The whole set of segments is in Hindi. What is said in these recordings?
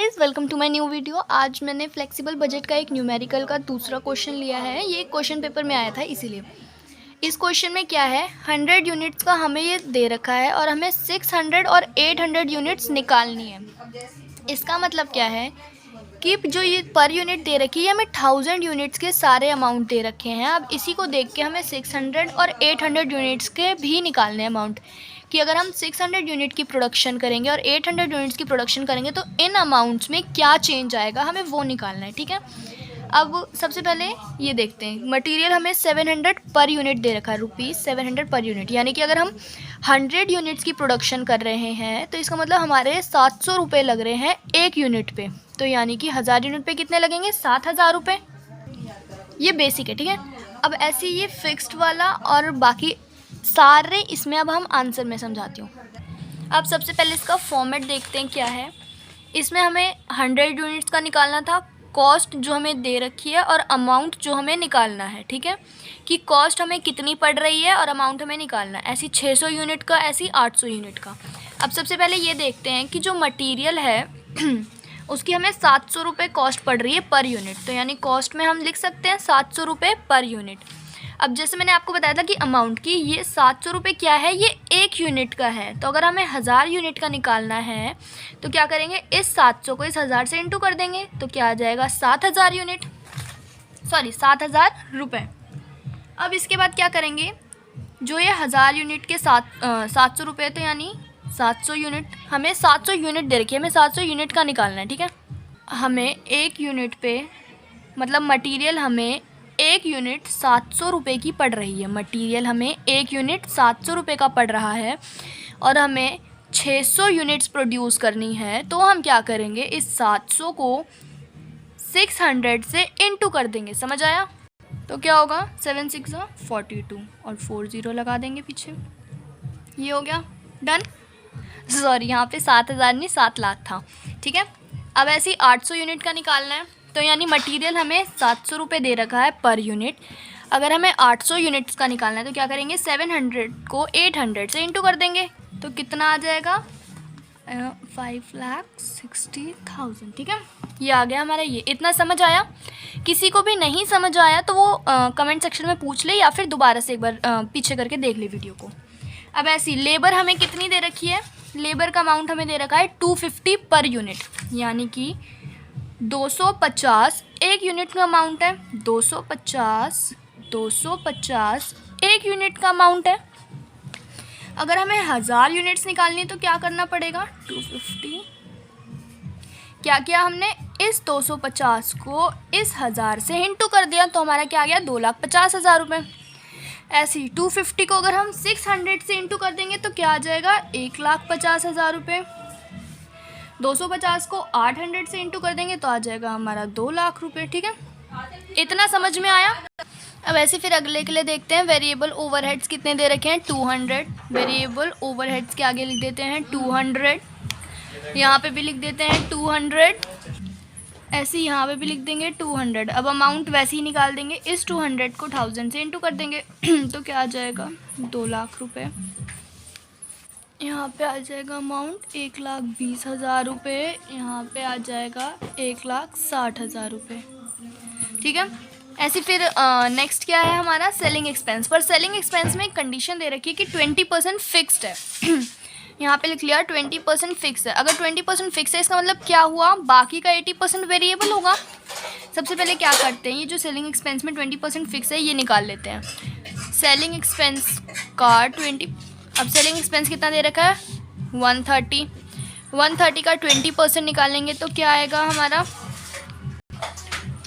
Guys, welcome to my new video. आज मैंने फ्लेक्सिबल बजट का एक न्यूमेरिकल का दूसरा क्वेश्चन लिया है। ये क्वेश्चन पेपर में आया था, इसीलिए इस क्वेश्चन में क्या है, 100 यूनिट्स का हमें ये दे रखा है और हमें 600 और 800 यूनिट्स निकालनी है। इसका मतलब क्या है कि जो ये पर यूनिट दे रखी है, हमें 1000 यूनिट्स के सारे अमाउंट दे रखे हैं। अब इसी को देख के हमें 600 और 800 यूनिट्स के भी निकालने हैं अमाउंट, कि अगर हम 600 यूनिट की प्रोडक्शन करेंगे और 800 यूनिट्स की प्रोडक्शन करेंगे तो इन अमाउंट्स में क्या चेंज आएगा, हमें वो निकालना है। ठीक है, अब सबसे पहले ये देखते हैं। मटेरियल हमें 700 पर यूनिट दे रखा है, ₹700 पर यूनिट, यानी कि अगर हम 100 यूनिट्स की प्रोडक्शन कर रहे हैं तो इसका मतलब हमारे 700 रुपये लग रहे हैं एक यूनिट पे। तो यानी कि 1000 यूनिट पे कितने लगेंगे, 7000 रुपये। ये बेसिक है, ठीक है। अब ऐसे ये फिक्स्ड वाला और बाकी सारे इसमें अब हम आंसर में समझाती हूँ। अब सबसे पहले इसका फॉर्मेट देखते हैं क्या है। इसमें हमें 100 यूनिट्स का निकालना था, कॉस्ट जो हमें दे रखी है और अमाउंट जो हमें निकालना है। ठीक है, कि कॉस्ट हमें कितनी पड़ रही है और अमाउंट हमें निकालना है। ऐसी 600 यूनिट का, ऐसी 800 यूनिट का। अब सबसे पहले ये देखते हैं कि जो मटीरियल है उसकी हमें 700 रुपये कॉस्ट पड़ रही है पर यूनिट। तो यानी कॉस्ट में हम लिख सकते हैं 700 रुपये पर यूनिट। अब जैसे मैंने आपको बताया था कि अमाउंट की, ये 700 रुपये क्या है, ये एक यूनिट का है। तो अगर हमें 1000 यूनिट का निकालना है तो क्या करेंगे, इस 700 को इस 1000 से इंटू कर देंगे तो क्या आ जाएगा, 7000 यूनिट, सॉरी 7000 रुपये। अब इसके बाद क्या करेंगे, जो ये 1000 यूनिट के 700 रुपये, तो यानी 700 यूनिट, हमें 700 यूनिट दे रखी है, हमें 700 यूनिट का निकालना है। ठीक है, हमें एक यूनिट पे, मतलब मटेरियल हमें एक यूनिट 700 रुपये की पड़ रही है। मटेरियल हमें एक यूनिट 700 रुपये का पड़ रहा है और हमें 600 यूनिट्स प्रोड्यूस करनी है। तो हम क्या करेंगे, इस 700 को 600 से इंटू कर देंगे। समझ आया? तो क्या होगा, 7 6 42 और 40 लगा देंगे पीछे। ये हो गया डन। सॉरी, यहाँ पे 7000 नहीं 7 लाख था। ठीक है, अब ऐसे ही 800 यूनिट का निकालना है। तो यानी मटेरियल हमें 700 रुपये दे रखा है पर यूनिट। अगर हमें 800 यूनिट्स का निकालना है तो क्या करेंगे, 700 को 800 से इंटू कर देंगे तो कितना आ जाएगा, 5,60,000। ठीक है, ये आ गया हमारा। ये इतना समझ आया? किसी को भी नहीं समझ आया तो वो कमेंट सेक्शन में पूछ ले या फिर दोबारा से एक बार पीछे करके देख ले वीडियो को। अब ऐसी लेबर हमें कितनी दे रखी है, लेबर का अमाउंट हमें दे रखा है 250 पर यूनिट, यानी कि 250 एक यूनिट का अमाउंट है। 250 एक यूनिट का अमाउंट है। अगर हमें 1000 यूनिट्स निकालनी है तो क्या करना पड़ेगा, 250 क्या किया हमने, इस 250 को इस 1000 से इंटू कर दिया तो हमारा क्या आ गया, 2,50,000 रुपये। ऐसे ही 250 को अगर हम 600 से इंटू कर देंगे तो क्या आ जाएगा, 1,50,000 रुपये। 250 को 800 से इंटू कर देंगे तो आ जाएगा हमारा 2 लाख रुपये। ठीक है, इतना समझ में आया? अब ऐसे फिर अगले के लिए देखते हैं। वेरिएबल ओवरहेड्स कितने दे रखे हैं, 200। वेरिएबल ओवरहेड्स के आगे लिख देते हैं 200, यहाँ पे भी लिख देते हैं 200, ऐसे यहाँ पे भी लिख देंगे 200। अब अमाउंट वैसे ही निकाल देंगे, इस 200 को 1000 से इंटू कर देंगे तो क्या आ जाएगा, 2 लाख रुपये। यहाँ पे आ जाएगा अमाउंट 1,20,000 रुपये, यहाँ पे आ जाएगा 1,60,000 रुपये। ठीक है, ऐसे फिर नेक्स्ट क्या है हमारा, सेलिंग एक्सपेंस। पर सेलिंग एक्सपेंस में एक कंडीशन दे रखी है कि 20% फिक्स्ड है। यहाँ पे लिख लिया 20% फिक्स है। अगर 20% फिक्स है इसका मतलब क्या हुआ, बाकी का 80% वेरिएबल होगा। सबसे पहले क्या करते हैं, ये जो सेलिंग एक्सपेंस में 20% फिक्स है ये निकाल लेते हैं। सेलिंग एक्सपेंस का 20, अब सेलिंग एक्सपेंस कितना दे रखा है, 130 का 20% निकालेंगे तो क्या आएगा हमारा,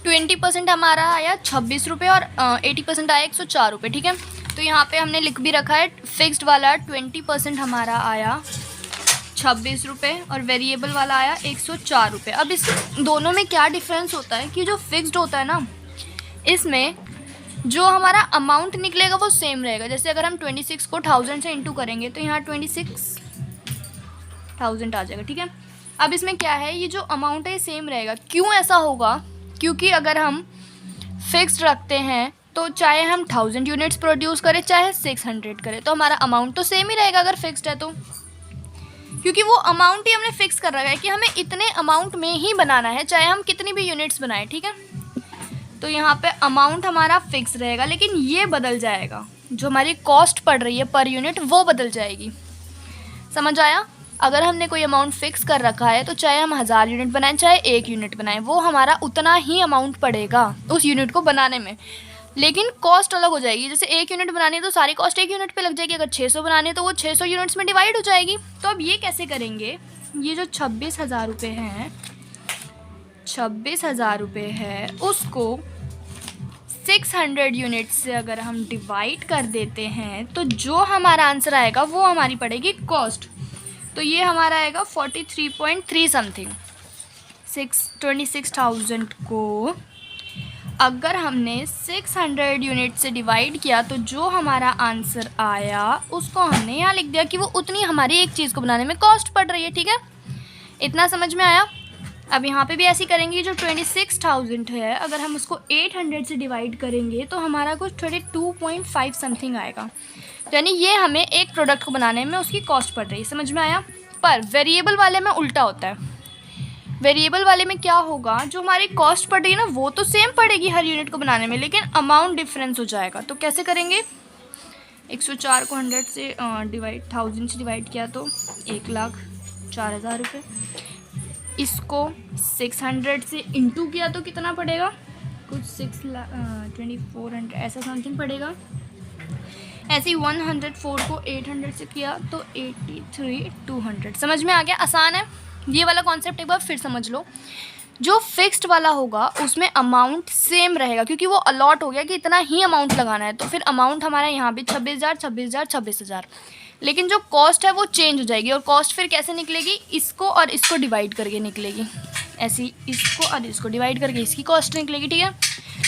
20% हमारा आया 26 रुपये और 80% आया 104 रुपये। ठीक है, तो यहाँ पे हमने लिख भी रखा है फिक्स्ड वाला 20% हमारा आया 26 रुपये और वेरिएबल वाला आया 104 रुपये। अब इस दोनों में क्या डिफरेंस होता है कि जो फिक्स्ड होता है ना, इसमें जो हमारा अमाउंट निकलेगा वो सेम रहेगा। जैसे अगर हम 26 को 1000 से इंटू करेंगे तो यहाँ 26,000 आ जाएगा। ठीक है, अब इसमें क्या है, ये जो अमाउंट है ये सेम रहेगा। क्यों ऐसा होगा, क्योंकि अगर हम फिक्स्ड रखते हैं तो चाहे हम 1000 यूनिट्स प्रोड्यूस करें चाहे 600 करें तो हमारा अमाउंट तो सेम ही रहेगा अगर फिक्स्ड है तो। क्योंकि वो अमाउंट ही हमने फिक्स कर रखा है कि हमें इतने अमाउंट में ही बनाना है, चाहे हम कितनी भी यूनिट्स बनाएं, ठीक है। तो यहाँ पे अमाउंट हमारा फिक्स रहेगा, लेकिन ये बदल जाएगा, जो हमारी कॉस्ट पड़ रही है पर यूनिट वो बदल जाएगी। समझ आया? अगर हमने कोई अमाउंट फिक्स कर रखा है तो चाहे हम 1000 यूनिट बनाएं चाहे 1 यूनिट बनाएं, वो हमारा उतना ही अमाउंट पड़ेगा उस यूनिट को बनाने में, लेकिन कॉस्ट अलग हो जाएगी। जैसे 1 यूनिट बनानी है तो सारी कॉस्ट 1 यूनिट पे लग जाएगी, अगर 600 बनानी है तो वो 600 यूनिट्स में डिवाइड हो जाएगी। तो अब ये कैसे करेंगे, ये जो 26,000 रुपये हैं, 26,000 रुपये है, उसको 600 यूनिट से अगर हम डिवाइड कर देते हैं तो जो हमारा आंसर आएगा वो हमारी पड़ेगी कॉस्ट। तो ये हमारा आएगा 43.3 समथिंग। 26,000 को अगर हमने 600 यूनिट से डिवाइड किया तो जो हमारा आंसर आया उसको हमने यहाँ लिख दिया कि वो उतनी हमारी एक चीज़ को बनाने में कॉस्ट पड़ रही है, ठीक है। इतना समझ में आया? अब यहाँ पे भी ऐसी करेंगे, जो 26,000 है अगर हम उसको 800 से डिवाइड करेंगे तो हमारा कुछ 32.5 समथिंग आएगा, यानी ये हमें एक प्रोडक्ट को बनाने में उसकी कॉस्ट पड़ रही है। समझ में आया? पर वेरिएबल वाले में उल्टा होता है। वेरिएबल वाले में क्या होगा, जो हमारी कॉस्ट पड़ रही है ना वो तो सेम पड़ेगी हर यूनिट को बनाने में, लेकिन अमाउंट डिफरेंस हो जाएगा। तो कैसे करेंगे, 104 को 100 से डिवाइड 1000 से डिवाइड किया तो 1,04,000 रुपये। इसको 600 से इंटू किया तो कितना पड़ेगा, कुछ 2400 ऐसा समथिंग पड़ेगा। ऐसे ही 104 को 800 से किया तो 83,200। समझ में आ गया? आसान है। ये वाला कॉन्सेप्ट एक बार फिर समझ लो। जो फिक्स्ड वाला होगा उसमें अमाउंट सेम रहेगा, क्योंकि वो अलॉट हो गया कि इतना ही अमाउंट लगाना है, तो फिर अमाउंट हमारा यहाँ भी 26,000 26,000 26,000। लेकिन जो कॉस्ट है वो चेंज हो जाएगी, और कॉस्ट फिर कैसे निकलेगी, इसको और इसको डिवाइड करके निकलेगी। ऐसी इसको और इसको डिवाइड करके इसकी कॉस्ट निकलेगी, ठीक है।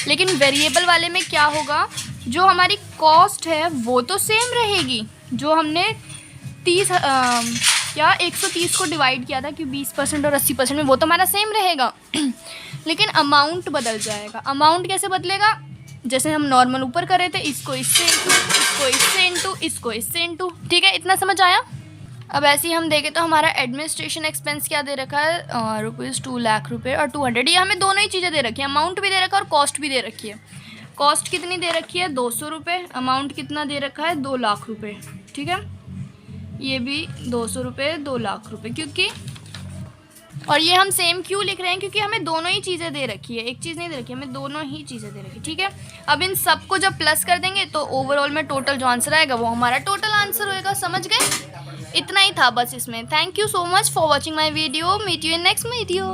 लेकिन वेरिएबल वाले में क्या होगा, जो हमारी कॉस्ट है वो तो सेम रहेगी, जो हमने 130 को डिवाइड किया था कि 20% और 80% में, वो तो हमारा सेम रहेगा। लेकिन अमाउंट बदल जाएगा। अमाउंट कैसे बदलेगा, जैसे हम नॉर्मल ऊपर कर रहे थे, इसको इससे इंटू, इसको इससे इंटू, इसको इससे इंटू, ठीक है। इतना समझ आया? अब ऐसे ही हम देखें तो हमारा एडमिनिस्ट्रेशन एक्सपेंस क्या दे रखा है, रुपीज़ 2 लाख रुपये और 200। ये हमें दोनों ही चीज़ें दे रखी है, अमाउंट भी दे रखा है और कॉस्ट भी दे रखी है। कॉस्ट कितनी दे रखी है, 200 रुपये। अमाउंट कितना दे रखा है, 2 लाख रुपये, ठीक है। ये भी 200 रुपये, 2 लाख रुपये, क्योंकि, और ये हम सेम क्यों लिख रहे हैं, क्योंकि हमें दोनों ही चीज़ें दे रखी है, एक चीज़ नहीं दे रखी है, हमें दोनों ही चीज़ें दे रखी है, ठीक है। अब इन सबको जब प्लस कर देंगे तो ओवरऑल में टोटल जो आंसर आएगा वो हमारा टोटल आंसर होएगा। समझ गए? इतना ही था बस इसमें। Thank you so much for watching my video. Meet you in next video.